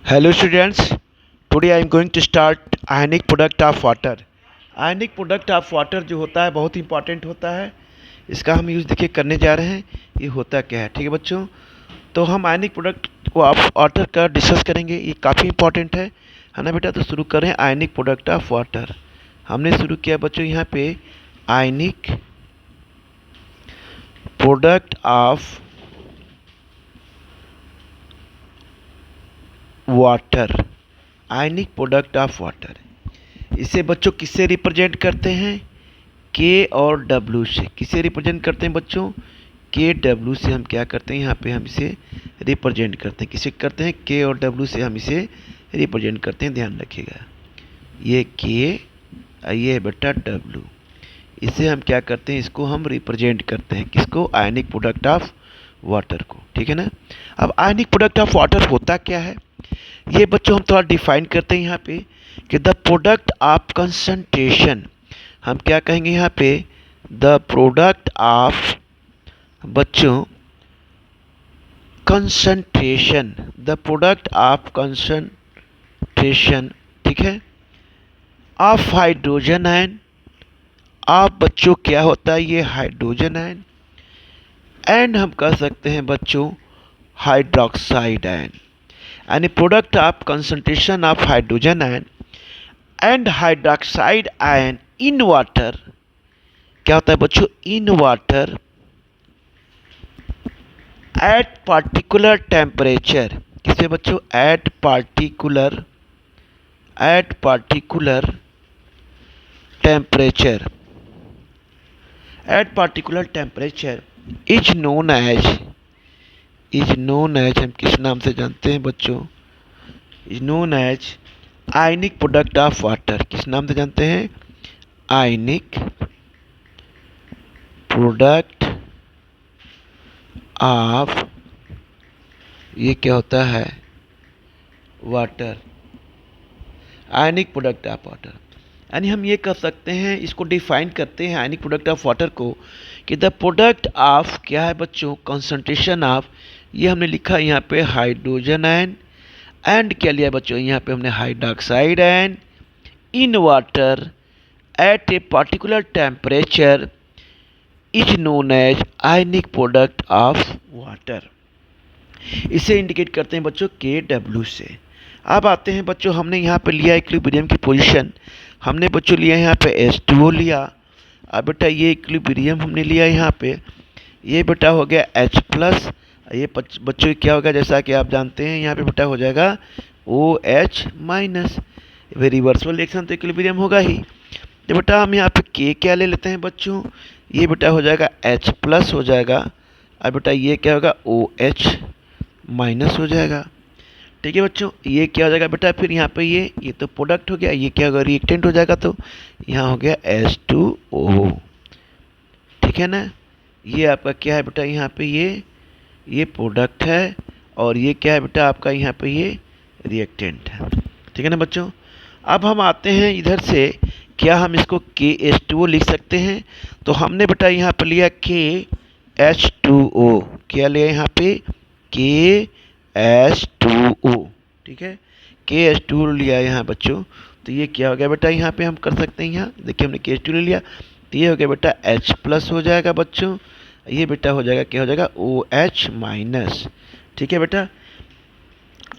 Hello students, today I am going to start ionic product of water. Ionic product of water जो होता है बहुत important होता है। इसका हम यूज़ देखिए करने जा रहे हैं। ये होता क्या है, ठीक है बच्चों। तो हम आयनिक प्रोडक्ट को ऑफ वाटर का डिस्कस करेंगे, ये काफ़ी इंपॉर्टेंट है ना बेटा। तो शुरू करें आयनिक प्रोडक्ट ऑफ वाटर। हमने शुरू किया बच्चों यहाँ पे आयनिक product of water, ionic product of water. इसे बच्चों किससे रिप्रेजेंट करते हैं, के और डब्ल्यू से। किसे रिप्रेजेंट करते हैं बच्चों, के डब्ल्यू से हम क्या करते हैं, यहाँ पे हम इसे रिप्रेजेंट करते हैं। किसे करते हैं, के और डब्ल्यू से हम इसे रिप्रेजेंट करते हैं। ध्यान रखिएगा, ये के, ये बेटा डब्ल्यू, इसे हम क्या करते हैं, इसको हम रिप्रेजेंट करते हैं। किसको, आयनिक प्रोडक्ट ऑफ वाटर को, ठीक है ना। अब आयनिक प्रोडक्ट ऑफ वाटर होता क्या है, ये बच्चों हम थोड़ा डिफाइन करते हैं यहाँ पे कि द प्रोडक्ट ऑफ कंसंट्रेशन। हम क्या कहेंगे यहाँ पे, द प्रोडक्ट ऑफ बच्चों concentration, the product of concentration, ठीक है, ऑफ हाइड्रोजन आयन। आप बच्चों क्या होता है, ये हाइड्रोजन आयन, एंड हम कह सकते हैं बच्चों हाइड्रोक्साइड आयन, यानी product of concentration of hydrogen ion and hydroxide ion in water. क्या होता है बच्चों, in water at particular temperature. किसे बच्चों, at particular temperature, at particular temperature is known as, हम किस नाम से जानते हैं बच्चों, is known as ionic product of water. किस नाम से जानते हैं, आयनिक प्रोडक्ट ऑफ, ये क्या होता है, water, ionic product of water. यानी हम ये कर सकते हैं, इसको डिफाइन करते हैं आयनिक प्रोडक्ट ऑफ वाटर को कि द प्रोडक्ट ऑफ क्या है बच्चों, कंसंट्रेशन ऑफ, ये हमने लिखा यहाँ पे हाइड्रोजन आयन, एंड क्या लिया बच्चों, यहाँ पे हमने hydroxide ion in water at a particular temperature is known as ionic product of water. इसे इंडिकेट करते हैं बच्चों के डब्ल्यू से। अब आते हैं बच्चों, हमने यहाँ पे लिया इक्विलिब्रियम की पोजीशन, हमने बच्चों लिया यहाँ पे H2O लिया। अब बेटा ये इक्विलिब्रियम हमने लिया यहाँ पे, ये बेटा हो गया H प्लस, ये बच्चों क्या होगा, जैसा कि आप जानते हैं यहाँ पे बेटा हो जाएगा OH माइनस। रिवर्सिबल रिएक्शन तो इक्विलिब्रियम होगा ही। तो बेटा हम यहाँ पे के क्या ले लेते हैं बच्चों, ये बेटा हो जाएगा H प्लस हो जाएगा, अब बेटा ये क्या होगा OH माइनस हो जाएगा, ठीक है बच्चों। ये क्या हो जाएगा बेटा, फिर यहाँ पे ये तो प्रोडक्ट हो गया, ये क्या होगा, रिएक्टेंट हो जाएगा, तो यहाँ हो गया H2O, ठीक है ना। ये आपका क्या है बेटा, यहाँ पे ये प्रोडक्ट है, और ये क्या है बेटा आपका, यहाँ पे ये रिएक्टेंट है, ठीक है ना बच्चों। अब हम आते हैं इधर से, क्या हम इसको KH2O लिख सकते हैं, तो हमने बेटा यहाँ पे लिया KH2O, क्या लिया यहाँ पे KH2O, ठीक है, KH2O लिया यहाँ बच्चों। तो ये क्या हो गया बेटा, यहाँ पे हम कर सकते हैं, यहाँ देखिए हमने KH2O ले लिया, तो ये हो गया बेटा H प्लस हो जाएगा बच्चों, ये बेटा हो जाएगा क्या हो जाएगा OH माइनस, ठीक है बेटा।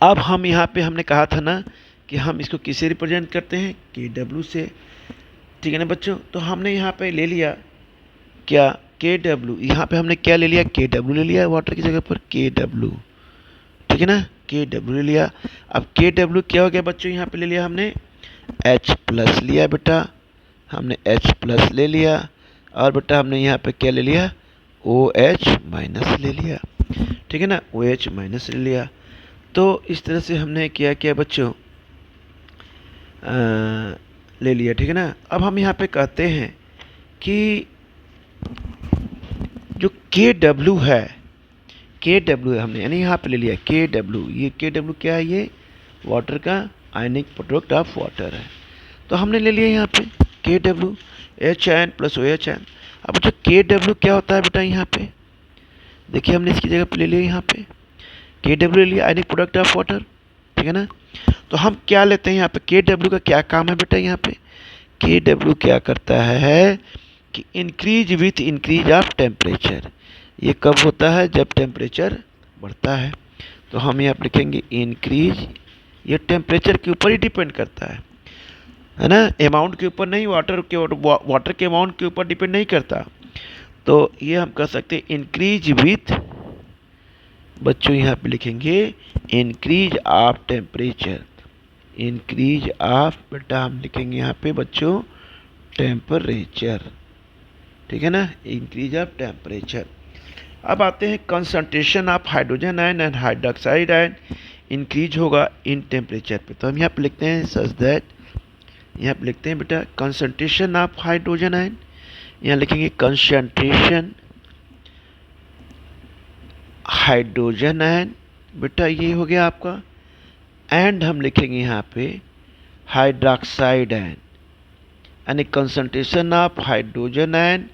अब हम यहाँ पे हमने कहा था ना कि हम इसको किसे रिप्रेजेंट करते हैं, KW से, ठीक है ना बच्चों। तो हमने यहाँ पे ले लिया क्या, KW, यहाँ पे हमने क्या ले लिया, KW ले लिया वाटर की जगह पर KW, ठीक है ना, KW ले लिया। अब KW क्या हो गया बच्चों, यहाँ पे ले लिया हमने H प्लस लिया बेटा, हमने H प्लस ले लिया, और बेटा हमने यहाँ पे क्या ले लिया, OH माइनस ले लिया, ठीक है ना, OH माइनस ले लिया। तो इस तरह से हमने क्या किया बच्चों, ले लिया, ठीक है ना। अब हम यहाँ पे कहते हैं कि जो KW है, हमने यानी यहाँ पे ले लिया KW, ये KW क्या है, ये वाटर का आयनिक प्रोडक्ट ऑफ वाटर है। तो हमने ले लिया यहाँ पे KW, HN plus OH ion. अब जो KW क्या होता है बेटा, यहाँ पे देखिए हमने इसकी जगह पे ले लिया, यहाँ पे KW ले लिया आयनिक प्रोडक्ट ऑफ वाटर, ठीक है ना। तो हम क्या लेते हैं यहाँ पे, के डब्ल्यू का क्या काम है बेटा, यहाँ पे के डब्ल्यू क्या करता है कि increase with increase of temperature. ये कब होता है, जब टेम्परेचर बढ़ता है। तो हम यहाँ पे लिखेंगे इंक्रीज, ये टेम्परेचर के ऊपर ही डिपेंड करता है ना, अमाउंट के ऊपर नहीं, वाटर के अमाउंट के ऊपर डिपेंड नहीं करता। तो ये हम कर सकते हैं इंक्रीज विथ, बच्चों यहाँ पे लिखेंगे increase of temperature, increase of, बेटा हम लिखेंगे यहाँ पे बच्चों टेम्परेचर, ठीक है ना, इंक्रीज ऑफ टेम्परेचर। अब आते हैं concentration of hydrogen ion and hydroxide ion increase होगा इन टेम्परेचर पे। तो हम यहाँ पे लिखते हैं सच दैट, यहाँ पे लिखते हैं बेटा कंसंट्रेशन ऑफ हाइड्रोजन आयन, यहाँ लिखेंगे कंसंट्रेशन हाइड्रोजन आयन, बेटा ये हो गया आपका, एंड हम लिखेंगे यहाँ पे हाइड्रोक्साइड आयन, यानी कंसंट्रेशन ऑफ हाइड्रोजन आयन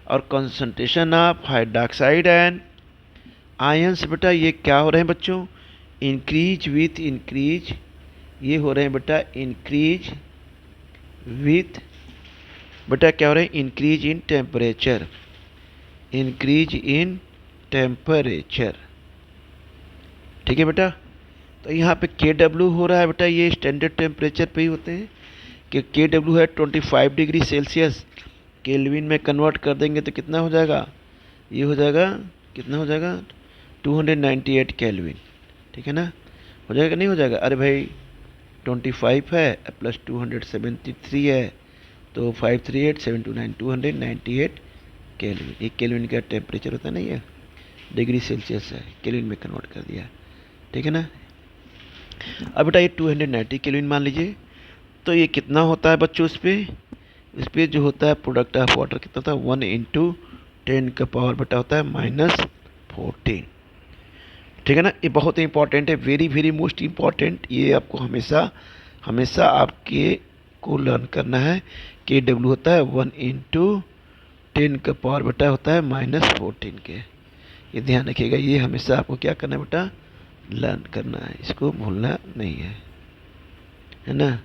और concentration of hydroxide ion, ions बेटा ये क्या हो रहे हैं बच्चों, इंक्रीज विथ इंक्रीज, ये हो रहे हैं बेटा इंक्रीज विथ, बेटा क्या हो रहे हैं, increase in temperature, increase in temperature, ठीक है बेटा। तो यहाँ पे के डब्ल्यू हो रहा है बेटा, ये स्टैंडर्ड टेम्परेचर पे ही होते हैं कि के डब्ल्यू है 25 डिग्री सेल्सियस, केल्विन में कन्वर्ट कर देंगे तो कितना हो जाएगा, ये हो जाएगा, कितना हो जाएगा 298 केल्विन, ठीक है ना, हो जाएगा नहीं हो जाएगा, अरे भाई 25 है प्लस 273 है तो 538 729 298 केल्विन, एक केल्विन का टेम्परेचर होता नहीं है, डिग्री सेल्सियस है, केल्विन में कन्वर्ट कर दिया, ठीक है ना। अब बेटा ये 290 केल्विन मान लीजिए, तो ये कितना होता है बच्चों, इस पे जो होता है प्रोडक्ट ऑफ वाटर कितना होता है 1 इंटू 10 का पावर बेटा होता है -14, ठीक है ना। ये बहुत ही इंपॉर्टेंट है, वेरी वेरी मोस्ट इम्पॉर्टेंट, ये आपको हमेशा हमेशा आपके को लर्न करना है। के डब्ल्यू होता है 1 इंटू 10 का पावर बेटा होता है -14 के, ये ध्यान रखिएगा, ये हमेशा आपको क्या करना है बेटा, लर्न करना है, इसको भूलना नहीं है ना।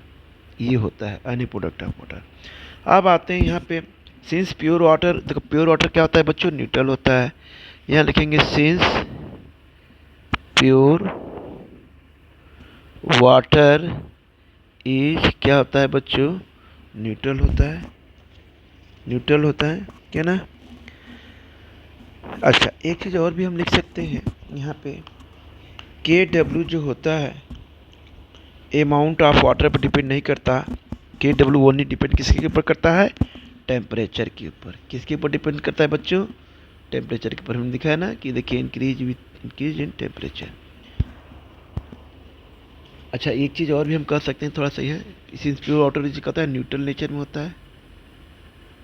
ये होता है एनी प्रोडक्ट ऑफ वाटर। अब आते हैं यहाँ पे सिंस प्योर वाटर, देखो प्योर वाटर क्या होता है बच्चों, न्यूट्रल होता है, यहाँ लिखेंगे सिंस प्योर वाटर इज क्या होता है बच्चों, न्यूट्रल होता है, न्यूट्रल होता है क्या ना। अच्छा एक चीज़ और भी हम लिख सकते हैं यहाँ पे, के डब्ल्यू जो होता है अमाउंट ऑफ वाटर पर डिपेंड नहीं करता, के डब्ल्यू ओनली डिपेंड किसके ऊपर करता है, टेम्परेचर के ऊपर, किसके ऊपर डिपेंड करता है बच्चों, टेम्परेचर के ऊपर। हमने दिखाया ना कि देखिए increase with increase in temperature. अच्छा एक चीज़ और भी हम कर सकते हैं, थोड़ा सही है, इसी प्योर वाटर जो कहता है न्यूट्रल नेचर में होता है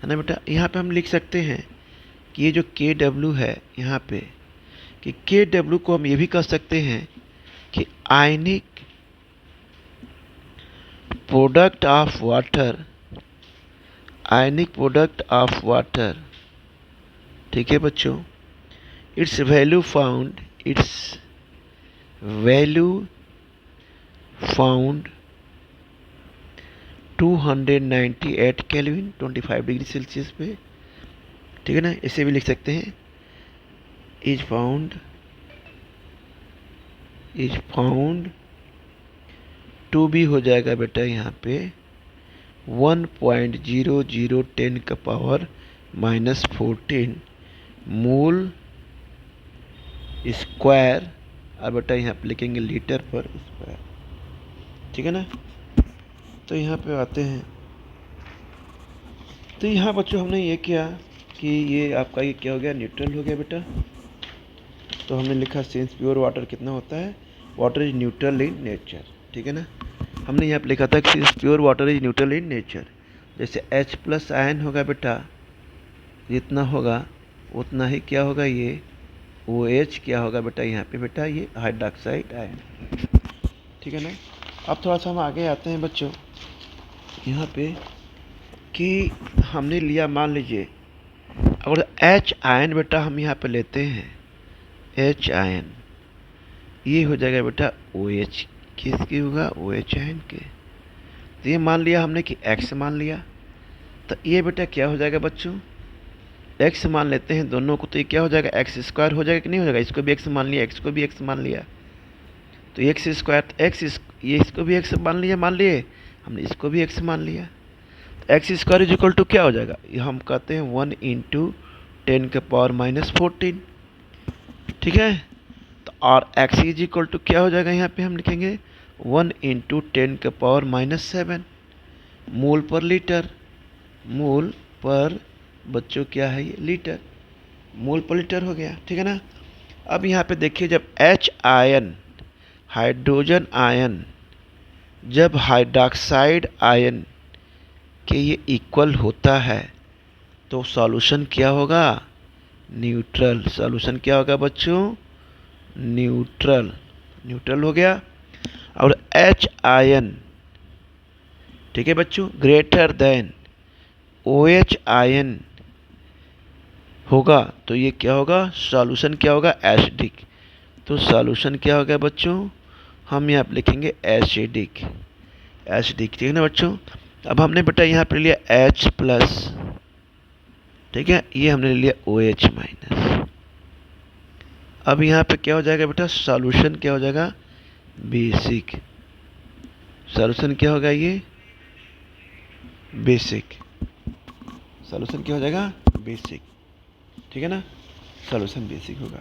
ना बेटा। यहाँ पे हम लिख सकते हैं कि ये जो के डब्ल्यू है यहाँ पे, कि के डब्ल्यू को हम ये भी कह सकते हैं कि आयनिक product of water, ionic product of water, ठीक है बच्चों, it's value found, it's value found 298 kelvin 25 degree Celsius पे, ठीक है ना। इसे भी लिख सकते हैं इज फाउंड टू भी हो जाएगा बेटा यहाँ पे 1.0010 का पावर -14 मोल स्क्वायर, और बेटा यहाँ पे लिखेंगे लीटर पर स्क्वायर, ठीक है ना। तो यहाँ पे आते हैं, तो यहाँ बच्चों हमने ये किया कि ये आपका ये क्या हो गया, न्यूट्रल हो गया बेटा। तो हमने लिखा सिंस प्योर वाटर कितना होता है, water is neutral in nature, ठीक है ना। हमने यहाँ पे लिखा था कि since pure water is neutral in nature, जैसे H+ आयन होगा बेटा, जितना होगा उतना ही क्या होगा, ये OH क्या होगा बेटा, यहाँ पे बेटा ये हाइड्रोक्साइड आयन, ठीक है ना। अब थोड़ा सा हम आगे आते हैं बच्चों यहाँ पे कि हमने लिया, मान लीजिए अगर H आयन बेटा हम यहाँ पे लेते हैं, H आयन ये हो जाएगा बेटा OH किसकी होगा, ओ एच एन के। तो ये मान लिया हमने कि एक्स मान लिया, तो ये बेटा क्या हो जाएगा बच्चों, एक्स मान लेते हैं दोनों को, तो ये क्या हो जाएगा, एक्स स्क्वायर हो जाएगा कि नहीं हो जाएगा। इसको भी एक्स मान लिया, एक्स को भी एक्स मान लिया, तो एक्स स्क्वायर, तो ये इसको भी एक्स मान लिए हमने, इसको भी एक्स मान लिया। तो X square is equal to क्या हो जाएगा, ये हम कहते हैं 1 इंटू 10⁻⁻14। ठीक है, तो और एक्स इज इक्वल टू क्या हो जाएगा, यहाँ पे हम लिखेंगे 1 इंटू 10⁻⁻7 मोल पर लीटर। मोल पर बच्चों क्या है, ये लीटर, मोल पर लीटर हो गया। ठीक है ना। अब यहाँ पे देखिए, जब एच आयन, हाइड्रोजन आयन, जब हाइड्रॉक्साइड आयन के ये इक्वल होता है तो सॉल्यूशन क्या होगा, न्यूट्रल। सॉल्यूशन क्या होगा बच्चों, न्यूट्रल। न्यूट्रल हो गया। और एच आयन, ठीक है बच्चों, greater than O H ion होगा तो ये क्या होगा, सॉल्यूशन क्या होगा, एसिडिक। तो सॉल्यूशन क्या होगा बच्चों, हम यहाँ पे लिखेंगे एसिडिक। एसिडिक, ठीक है ना बच्चों। अब हमने बेटा यहाँ पे लिया H प्लस, ठीक है, ये हमने लिया OH माइनस। अब यहाँ पे क्या हो जाएगा बेटा, सॉल्यूशन क्या हो जाएगा, बेसिक। सॉल्यूशन क्या होगा, ये बेसिक। सॉल्यूशन क्या हो जाएगा, बेसिक। ठीक है ना, सॉल्यूशन बेसिक होगा।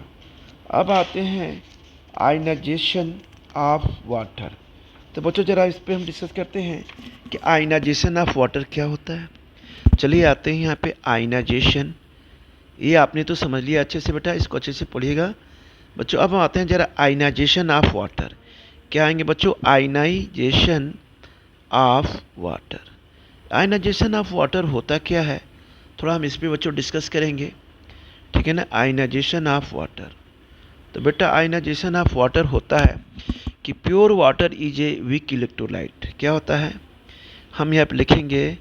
अब आते हैं आयनाइजेशन ऑफ वाटर। तो बच्चों जरा इस पे हम डिस्कस करते हैं कि आयनाइजेशन ऑफ वाटर क्या होता है। चलिए आते हैं यहाँ पे आयनाइजेशन। ये आपने तो समझ लिया अच्छे से बेटा, इसको अच्छे से पढ़िएगा बच्चों। अब हम आते हैं जरा आयनाइजेशन ऑफ वाटर। क्या आएंगे बच्चों, ionization of water. Ionization of water होता क्या है, थोड़ा हम इस पे बच्चों डिस्कस करेंगे। ठीक है ना, आयनाइजेशन ऑफ वाटर। तो बेटा आयनाइजेशन ऑफ वाटर होता है कि pure water is a weak electrolyte. क्या होता है, हम यहाँ पे लिखेंगे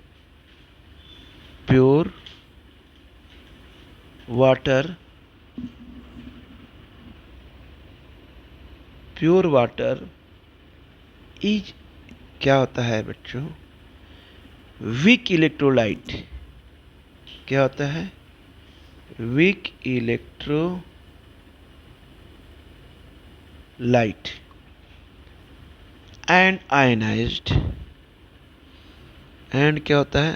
pure water, pure water is, क्या होता है बच्चों, वीक इलेक्ट्रोलाइट। क्या होता है, weak electrolyte and ionised. And क्या होता है,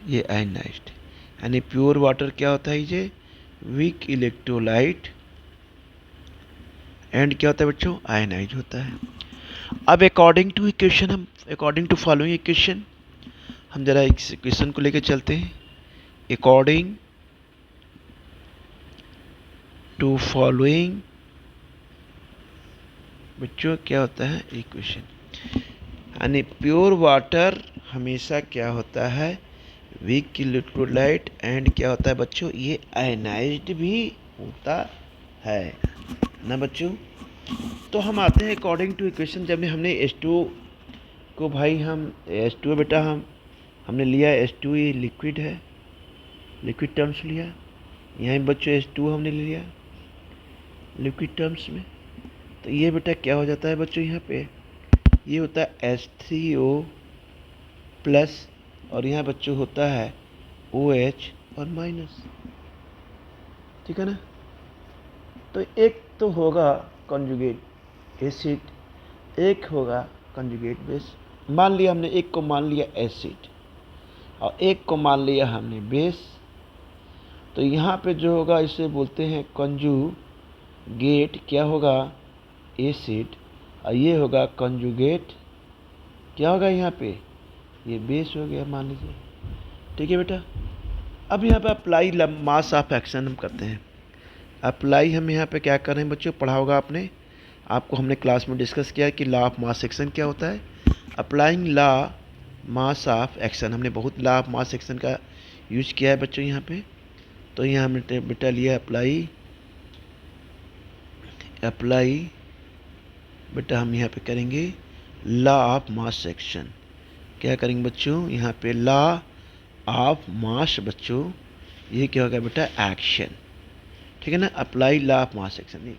ये आयनाइज्ड, यानी प्योर वाटर क्या होता है, ये वीक इलेक्ट्रोलाइट एंड क्या होता है बच्चों, आयनाइज होता है। अब अकॉर्डिंग टू इक्वेशन, हम अकॉर्डिंग टू फॉलोइंग इक्वेशन, हम जरा इस इक्वेशन को लेकर चलते हैं। अकॉर्डिंग टू फॉलोइंग बच्चों क्या होता है, इक्वेशन, यानी प्योर वाटर हमेशा क्या होता है, वीक इलेक्ट्रोलाइट एंड क्या होता है बच्चों, ये आयनाइज्ड भी होता है ना बच्चों। तो हम आते हैं अकॉर्डिंग टू इक्वेशन। जब हमने H2 को, भाई हम H2 बेटा हमने लिया H2, ये लिक्विड है, लिक्विड टर्म्स लिया। यहाँ बच्चों H2 हमने ले लिया लिक्विड टर्म्स में, तो ये बेटा क्या हो जाता है बच्चों, यहाँ पे ये होता है H3O प्लस, और यहाँ बच्चों होता है OH और माइनस। ठीक है ना। तो एक तो होगा कॉन्जुगेट एसिड, एक होगा कॉन्जुगेट बेस। मान लिया हमने, एक को मान लिया एसिड और एक को मान लिया हमने बेस। तो यहाँ पे जो होगा इसे बोलते हैं कॉन्जुगेट, क्या होगा, एसिड, और ये होगा कॉन्जुगेट, क्या होगा यहाँ पे, ये बेस हो गया मान लीजिए। ठीक है बेटा। अब यहाँ पे अप्लाई मास ऑफ एक्शन हम करते हैं। अप्लाई हम यहाँ पे क्या कर रहे हैं बच्चों, पढ़ा होगा आपने, आपको हमने क्लास में डिस्कस किया कि लॉ ऑफ मास एक्शन क्या होता है। Applying law mass of action, हमने बहुत लॉ ऑफ मास एक्शन का यूज किया है बच्चों यहाँ पे। तो यहाँ हमने बेटा लिया अप्लाई, अप्लाई बेटा हम यहाँ पे करेंगे लॉ ऑफ मास एक्शन। क्या करेंगे बच्चों, यहाँ पे लॉ ऑफ मास बच्चों, ये क्या होगा बेटा, एक्शन। ठीक है ना, apply law of mass action.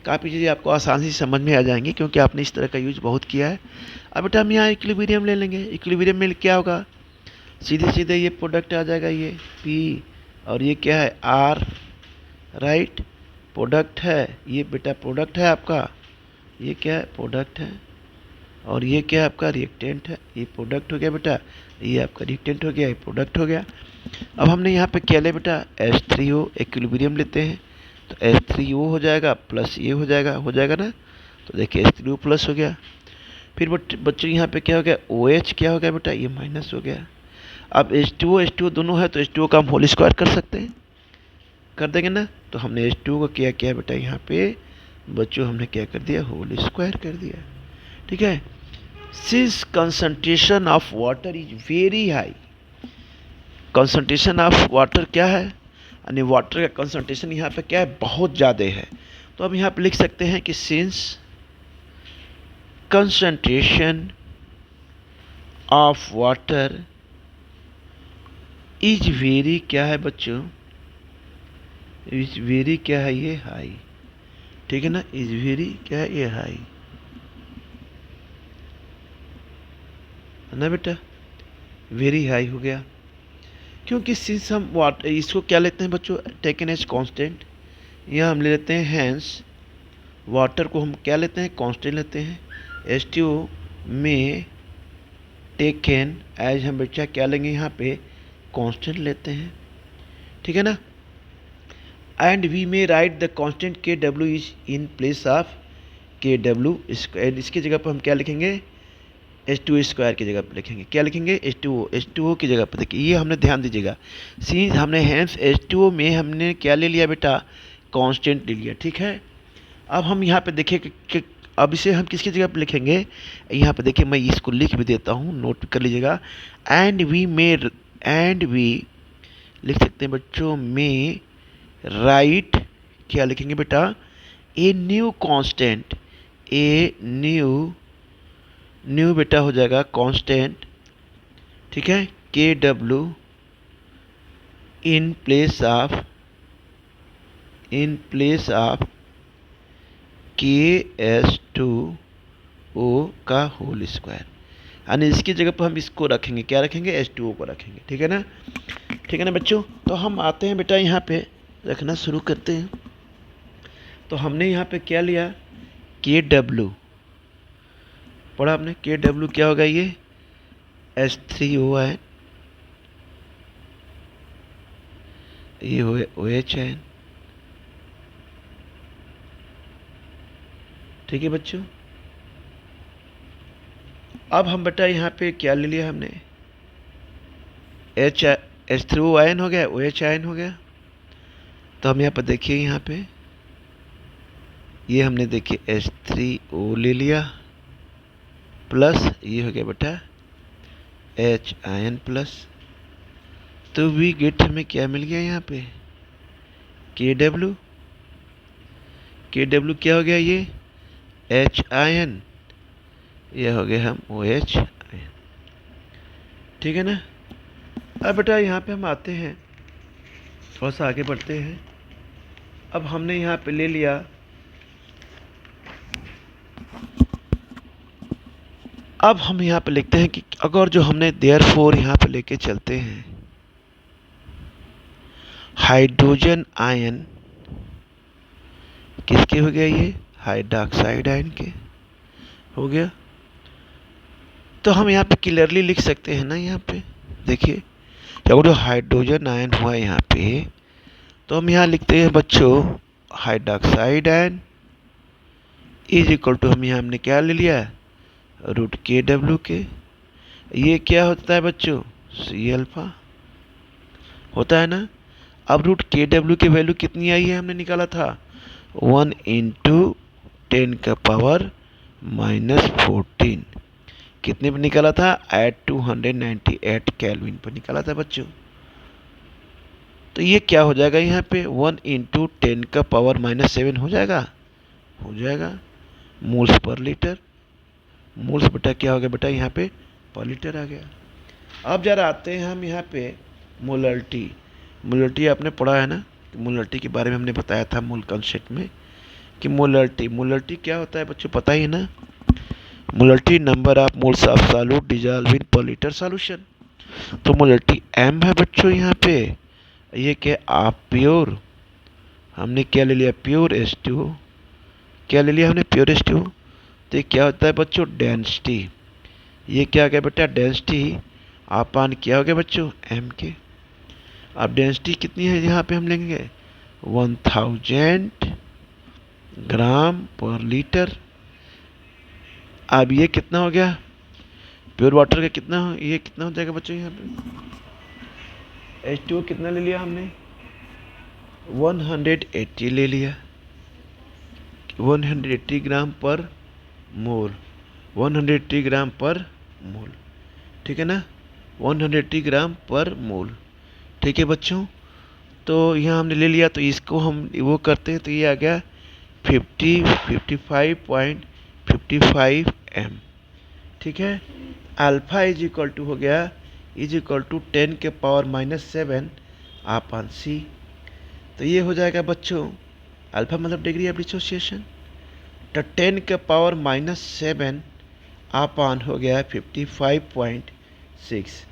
काफ़ी चीज़ें आपको आसानी से समझ में आ जाएंगी क्योंकि आपने इस तरह का यूज बहुत किया है। अब बेटा हम यहाँ इक्विलिब्रियम ले लेंगे। इक्विलिब्रियम में क्या होगा, सीधे सीधे ये प्रोडक्ट आ जाएगा, ये P और ये क्या है R, राइट। प्रोडक्ट है ये बेटा, प्रोडक्ट है आपका, ये क्या है प्रोडक्ट है, और ये क्या है आपका रिएक्टेंट है। ये प्रोडक्ट हो गया बेटा, ये आपका रिएक्टेंट हो गया, ये प्रोडक्ट हो गया। अब हमने यहाँ पे क्या लिया बेटा, H3O इक्विलिब्रियम लेते हैं तो H3O हो जाएगा प्लस ये हो जाएगा ना। तो देखिए H3O प्लस हो गया। फिर बच्चों यहाँ पे क्या हो गया, OH क्या हो गया बेटा, ये माइनस हो गया। अब H2O दोनों है तो H2O का हम होल स्क्वायर कर सकते हैं, कर देंगे ना। तो हमने H2O को क्या किया बेटा, यहाँ पे बच्चों हमने क्या कर दिया, होल स्क्वायर कर दिया। ठीक है। Since concentration of water is very high, concentration of water क्या है, यानी वाटर का कंसंट्रेशन यहाँ पे क्या है, बहुत ज़्यादा है। तो अब यहाँ पे लिख सकते हैं कि since concentration of water is very क्या है बच्चों, इज वेरी क्या है, ये हाई। ठीक है ना, इज वेरी क्या है, ये हाई है ना बेटा, वेरी हाई हो गया। क्योंकि सिंस हम वाटर इसको क्या लेते हैं बच्चों, टेकन एज कांस्टेंट, यहाँ हम ले लेते हैं हैंस वाटर को हम क्या लेते हैं, कांस्टेंट लेते हैं। H2O में टेकन एज हम बच्चा क्या लेंगे, यहाँ पे कांस्टेंट लेते हैं। ठीक है ना। And we may write the constant Kw is in place of Kw square, इसकी जगह पर हम क्या लिखेंगे, H2O स्क्वायर की जगह पर लिखेंगे, क्या लिखेंगे, H2O की जगह पर। देखिए ये हमने ध्यान दीजिएगा, सिंस हमने हैंस H2O में हमने क्या ले लिया बेटा, कांस्टेंट ले लिया। ठीक है। अब हम यहाँ पे देखिए कि अब इसे हम किसकी जगह पर लिखेंगे, यहाँ पे देखिए मैं इसको लिख भी देता हूँ, नोट कर लीजिएगा। एंड वी लिख सकते हैं बच्चों, में राइट क्या लिखेंगे बेटा, a new constant, a new बेटा हो जाएगा कांस्टेंट। ठीक है। Kw in place of KS2O का होल स्क्वायर, यानी इसकी जगह पर हम इसको रखेंगे, क्या रखेंगे, H2O को रखेंगे। ठीक है ना, ठीक है ना बच्चों। तो हम आते हैं बेटा यहाँ पे रखना शुरू करते हैं। तो हमने यहाँ पे क्या लिया, Kw पढ़ा आपने, Kw क्या होगा, ये H3O है, ये OH है। ठीक है बच्चों। अब हम बेटा यहाँ पे क्या ले लिया हमने, H3O आयन हो गया, OH आयन हो गया। तो हम यहाँ पर देखिए, यहाँ पे ये हमने देखिए H3O ले लिया प्लस ये हो गया बेटा H आयन प्लस। तो वी गेट हमें क्या मिल गया यहाँ पे, Kw क्या हो गया, ये H आयन, ये हो गया हम OH आयन। ठीक है ना। अब बेटा यहाँ पे हम आते हैं, थोड़ा सा आगे बढ़ते हैं। अब हमने यहाँ पे ले लिया, अब हम यहाँ पे लिखते हैं कि अगर जो हमने देयरफॉर यहाँ पे लेके चलते हैं, हाइड्रोजन आयन किसके हो गया, ये हाइड्रोक्साइड आयन के हो गया। तो हम यहाँ पे क्लियरली लिख सकते हैं ना, यहाँ पे देखिए अगर जो हाइड्रोजन आयन हुआ यहाँ पे, तो हम यहाँ लिखते हैं बच्चों hydroxide ion is equal to, हम यहाँ हमने क्या ले लिया, रूट Kw के। ये क्या होता है बच्चों, C अल्फा होता है ना। अब रूट Kw की वैल्यू कितनी आई है, हमने निकाला था 1 × 10⁻⁻14, कितने पर निकाला था, एट 298 केल्विन पर निकाला था बच्चों। तो ये क्या हो जाएगा, यहाँ पे 1 × 10⁻⁻7 हो जाएगा, मोल्स पर लीटर। मोल्स बेटा क्या हो गया बेटा, यहाँ पे पर लीटर आ गया। अब जरा आते हैं हम यहाँ पे मोलरिटी। मोलरिटी आपने पढ़ा है ना, मोलरिटी के बारे में हमने बताया था मूल कॉन्सेप्ट में। कि मोलरिटी, मोलरिटी क्या होता है बच्चों, पता ही है ना, molarity number of moles of solute dissolve in पर लीटर सॉल्यूशन। तो मोलरिटी m है बच्चों यहाँ पे। ये क्या, आप प्योर, हमने क्या ले लिया, प्योर H2O, क्या ले लिया हमने, प्योर H2O। तो ये क्या होता है बच्चों, डेंसिटी, ये क्या हो गया बेटा, डेंसिटी अपान क्या हो गया बच्चों, m के। अब डेंसिटी कितनी है यहाँ पे हम लेंगे 1000 ग्राम पर लीटर। अब ये कितना हो गया, प्योर वाटर का कितना हो, ये कितना हो जाएगा बच्चों यहाँ पे, H2O कितना ले लिया हमने, 180 ले लिया, 180 ग्राम पर मोल, 180 ग्राम पर मोल, ठीक है ना, 180 ग्राम पर मोल। ठीक है बच्चों, तो यहाँ हमने ले लिया, तो इसको हम वो करते हैं तो ये आ गया 55.55 m। ठीक है, अल्फा इज इक्वल टू हो गया, इज इक्वल टू 10 के पावर -7 अपान c। तो ये हो जाएगा बच्चों, अल्फा मतलब डिग्री ऑफ डिसोसिएशन, तो 10 के पावर -7 अपान हो गया 55.6।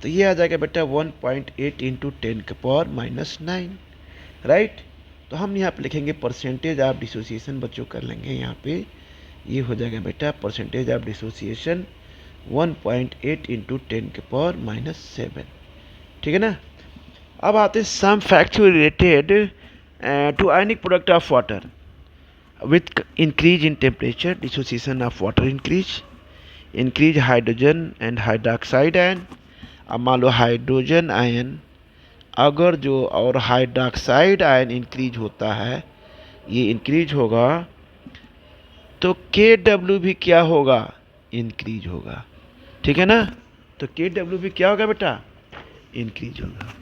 तो ये आ जाएगा बेटा 1.8 इंटू 10 के पावर -9, राइट। तो हम यहाँ पे लिखेंगे परसेंटेज ऑफ डिसोसिएशन, बच्चों कर लेंगे यहाँ पे, ये हो जाएगा बेटा परसेंटेज ऑफ डिसोसिएशन 1.8 इंटू 10 के पावर -7। ठीक है ना। अब आते हैं some facts related to ionic product of water with increase in temperature, dissociation of water increase hydrogen and hydroxide ion. अब मान लो हाइड्रोजन आयन अगर जो और हाइड्रोक्साइड आयन इंक्रीज होता है, ये इंक्रीज होगा, तो KW भी क्या होगा, इंक्रीज होगा। ठीक है ना, तो KW भी क्या होगा बेटा, इंक्रीज होगा।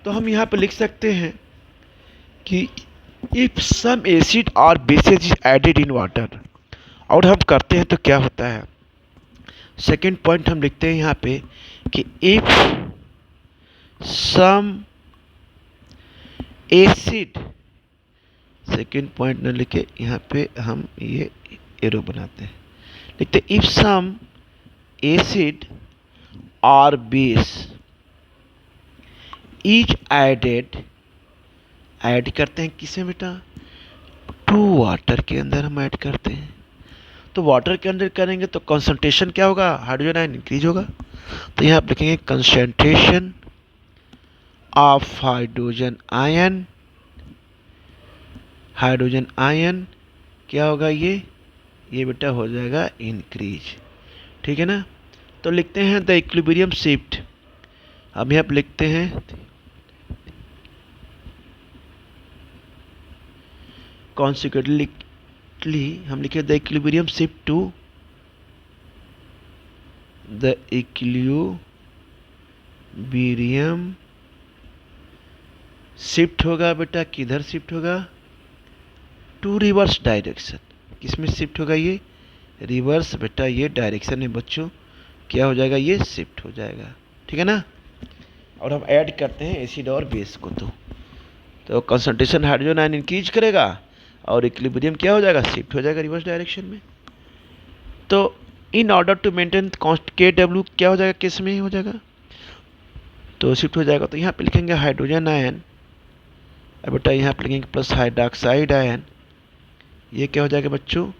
तो हम यहाँ पे लिख सकते हैं कि इफ सम एसिड और bases is added in water, और हम करते हैं तो क्या होता है, सेकेंड पॉइंट हम लिखते हैं यहाँ पे कि if some acid, second point न लिखे यहाँ पे हम ये एरो बनाते हैं, लिखते इफ सम एसिड और बेस इज एडेड, ऐड करते हैं किसे बेटा, टू वाटर के अंदर हम ऐड करते हैं। तो वाटर के अंदर करेंगे तो कंसंट्रेशन क्या होगा, हाइड्रोजन आयन इंक्रीज होगा। तो यहाँ आप लिखेंगे concentration of hydrogen ion, hydrogen ion क्या होगा, ये बेटा हो जाएगा इंक्रीज। ठीक है ना। तो लिखते हैं द इक्विलिब्रियम शिफ्ट, हम यहाँ पे लिखते हैं कॉन्सिक्वेंटली, हम लिखे the equilibrium shift to, the equilibrium shift होगा बेटा, किधर शिफ्ट होगा, टू रिवर्स डायरेक्शन। किसमें शिफ्ट होगा, ये रिवर्स बेटा, ये डायरेक्शन में बच्चों क्या हो जाएगा, ये शिफ्ट हो जाएगा। ठीक है ना। और हम ऐड करते हैं एसिड और बेस को, तो कंसंट्रेशन हाइड्रोजन आयन इंक्रीज करेगा और इक्विलिब्रियम क्या हो जाएगा, शिफ्ट हो जाएगा रिवर्स डायरेक्शन में। तो in order to maintain KW क्या हो जाएगा, किस में हो जाएगा, तो शिफ्ट हो जाएगा। तो यहाँ पे लिखेंगे हाइड्रोजन आयन, अब बेटा यहाँ पे लिखेंगे प्लस हाइड्रोक्साइड आयन, ये क्या हो जाएगा बच्चों,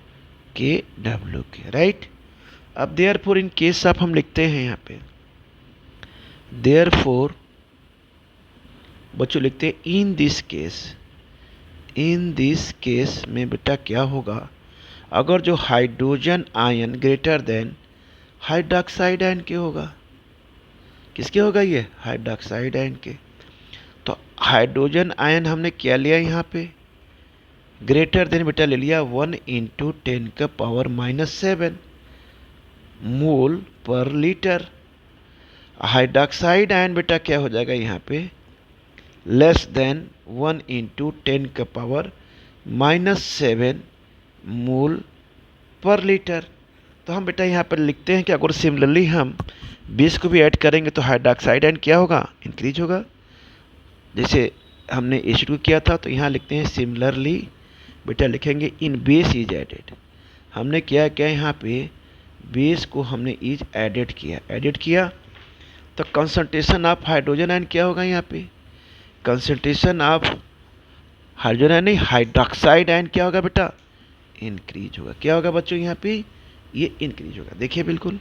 KW के, राइट। अब देयरफॉर इन केस ऑफ हम लिखते हैं यहाँ पे, देयरफॉर बच्चों लिखते हैं इन दिस केस में बेटा क्या होगा, अगर जो hydrogen ion greater than hydroxide ion के होगा, किसके होगा, ये हाइड्रोक्साइड आयन के। तो हाइड्रोजन आयन हमने क्या लिया यहाँ पे, ग्रेटर देन बेटा ले लिया 1 इंटू 10 का पावर -7 मोल पर लीटर। हाइड्रोक्साइड आयन बेटा क्या हो जाएगा यहाँ पे, लेस देन 1 इंटू 10 का पावर -7 मोल पर लीटर। तो हम बेटा यहाँ पर लिखते हैं कि अगर सिमिलरली हम बेस को भी ऐड करेंगे तो हाइड्रोक्साइड आयन क्या होगा, इंक्रीज होगा, जैसे हमने एसिड को किया था। तो यहाँ लिखते हैं सिमिलरली बेटा लिखेंगे इन बेस इज एडेड। हमने क्या क्या यहाँ पे बेस को हमने इज एडेड किया तो कंसंट्रेशन ऑफ हाइड्रोजन आयन क्या होगा यहाँ पे, कंसंट्रेशन ऑफ हाइड्रोजन आयन नहीं हाइड्रोक्साइड आयन क्या होगा बेटा, इंक्रीज होगा। क्या होगा बच्चों यहाँ पे, ये इंक्रीज होगा। देखिए बिल्कुल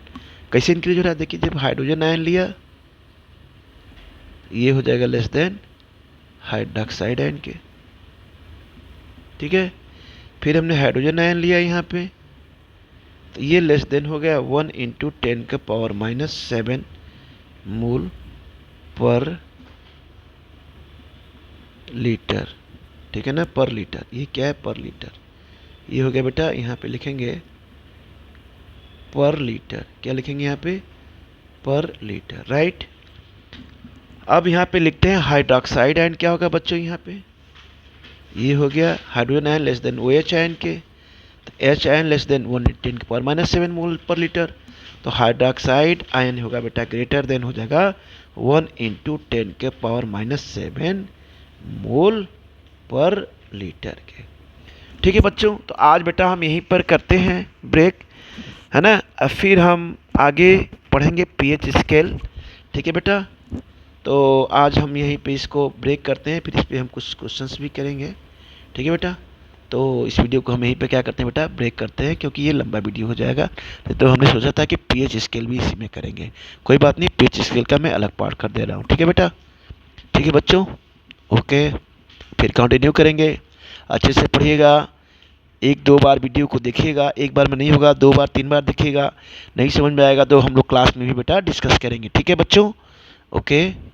कैसे इंक्रीज हो रहा है, देखिए जब हाइड्रोजन आयन लिया ये हो जाएगा लेस देन हाइड्रोक्साइड आयन के, ठीक है। फिर हमने हाइड्रोजन आयन लिया यहाँ पे तो ये लेस देन हो गया 1 × 10⁻⁷ मोल पर लीटर, ठीक है ना, पर लीटर। ये क्या है, पर लीटर। ये हो गया बेटा, यहाँ पे लिखेंगे पर लीटर। क्या लिखेंगे यहाँ पे, पर लीटर, राइट। अब यहाँ पे लिखते हैं हाइड्रोक्साइड आयन क्या होगा बच्चों, यहाँ पे ये हो गया hydrogen ion less than OH ion के, तो H आयन लेस देन 1 × 10⁻⁷ मोल पर लीटर। तो हाइड्रोक्साइड आयन होगा बेटा ग्रेटर देन हो जाएगा 1 × 10⁻⁷ मोल पर लीटर के, ठीक है बच्चों। तो आज बेटा हम यहीं पर करते हैं ब्रेक, है ना। अब फिर हम आगे पढ़ेंगे pH स्केल, ठीक है बेटा। तो आज हम यहीं पे इसको ब्रेक करते हैं, फिर इस पर हम कुछ क्वेश्चंस भी करेंगे, ठीक है बेटा। तो इस वीडियो को हम यहीं पे क्या करते हैं बेटा, ब्रेक करते हैं, क्योंकि ये लंबा वीडियो हो जाएगा। तो हमने सोचा था कि pH स्केल भी इसी में करेंगे, कोई बात नहीं, pH स्केल का मैं अलग पार्ट कर दे रहा हूँ, ठीक है बेटा। ठीक है बच्चों, ओके, फिर कंटिन्यू करेंगे। अच्छे से पढ़िएगा, 1-2 बार वीडियो को देखिएगा, एक बार में नहीं होगा, 2 बार 3 बार देखिएगा। नहीं समझ में आएगा तो हम लोग क्लास में भी बेटा डिस्कस करेंगे, ठीक है बच्चों, ओके।